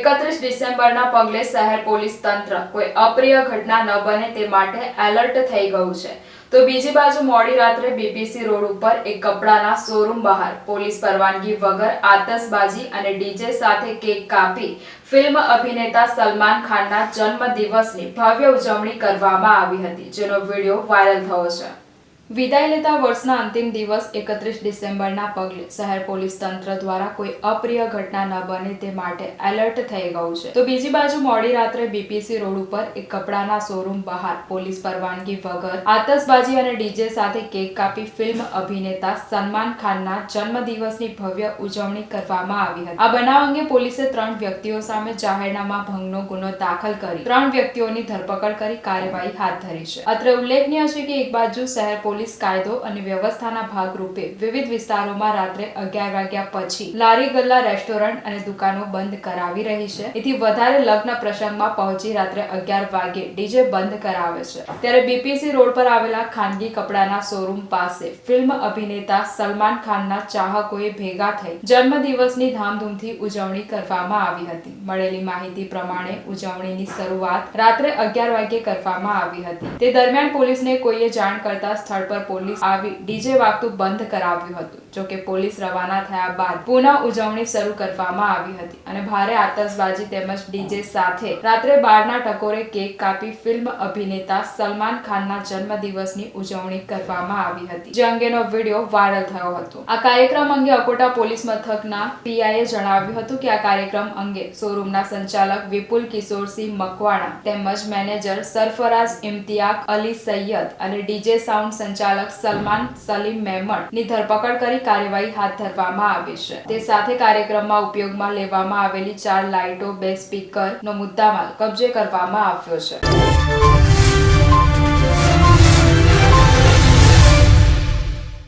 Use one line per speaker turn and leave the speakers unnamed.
31 ડિસેમ્બરના પગલે શહેર પોલીસ તંત્ર કોઈ અપ્રિય ઘટના ન બને તે માટે એલર્ટ થઈ ગયું છે. તો બીજી બાજુ મોડી રાત્રે બીપીસી રોડ ઉપર એક કપડાના શોરૂમ બહાર પોલીસ પરવાનગી વગર આતશબાજી અને ડીજે સાથે કેક કાપી ફિલ્મ અભિનેતા સલમાન ખાનના જન્મદિવસની ભવ્ય ઉજવણી કરવામાં આવી હતી, જેનો વિડીયો વાયરલ થયો છે. વિદાય લેતા વર્ષના અંતિમ દિવસ 31 ડિસેમ્બરના પગલે શહેર પોલીસ તંત્ર દ્વારા કોઈ અપ્રિય ઘટના ન બને તે માટે એલર્ટ થઈ ગયું છે. તો બીજી બાજુ મોડી રાત્રે બીપીસી રોડ ઉપર એક કપડાના શોરૂમ બહાર પોલીસ પરવાનગી વગર આતશબાજી અને ડીજે સાથે કેક કાપી ફિલ્મ અભિનેતા સલમાન ખાનના જન્મદિવસની ભવ્ય ઉજવણી કરવામાં આવી હતી. આ બનાવ અંગે પોલીસે 3 વ્યક્તિઓ સામે જાહેરનામા ભંગનો ગુનો દાખલ કરી 3 વ્યક્તિઓની ધરપકડ કરી કાર્યવાહી હાથ ધરી છે. અત્રે ઉલ્લેખનીય છે કે એક બાજુ શહેર પોલીસ કાયદો અને વ્યવસ્થાના ભાગરૂપે વિવિધ વિસ્તારોમાં રાત્રે 11 વાગ્યા પછી લારી ગલ્લા, રેસ્ટોરન્ટ અને દુકાનો બંધ કરાવી રહી છે. એથી વધારે લગ્ન પ્રસંગમાં પહોંચી રાત્રે 11 વાગે ડીજે બંધ કરાવે છે. ત્યારે બીપીસી રોડ પર આવેલા ખાનગી કપડાના શોરૂમ પાસે ફિલ્મ અભિનેતા સલમાન ખાનના ચાહકોએ ભેગા થઈ જન્મદિવસની ધામધૂમથી ઉજવણી કરવામાં આવી હતી. મળેલી માહિતી પ્રમાણે ઉજવણીની શરૂઆત રાત્રે 11 વાગે કરવામાં આવી હતી. તે દરમિયાન પોલીસને કોઈએ જાણ કરતા સ્થળ પર પોલીસ આવી ડીજે વાગતું બંધ કરાવ્યું હતું. જોકે પોલીસ રવાના થયા બાદ પુનઃ ઉજવણી શરૂ કરવામાં આવી હતી અને ભારે આતશબાજી તેમજ ડીજે સાથે રાત્રે 12ના ટકોરે કેક કાપી ફિલ્મ અભિનેતા સલમાન ખાનના જન્મદિવસની ઉજવણી કરવામાં આવી હતી, જે અંગેનો વિડીયો વાયરલ થયો હતો. આ કાર્યક્રમ અંગે અકોટા પોલીસ મથકના પીઆઈએ જણાવ્યું હતું કે આ કાર્યક્રમ અંગે શોરૂમના સંચાલક વિપુલ કિશોરસિંહ મકવાણા તેમજ મેનેજર સરફરાઝ ઇમ્તિયાક અલી સૈયદ અને ડીજે સાઉન્ડ સંચાલક સલમાન સલીમ મેમણ ની ધરપકડ કરી કાર્યવાહી હાથ ધરવામાં આવી છે. તે સાથે કાર્યક્રમમાં ઉપયોગમાં લેવામાં આવેલી 4 લાઇટો, 2 સ્પીકર નો મુદ્દામાલ કબજે કરવામાં આવ્યો છે.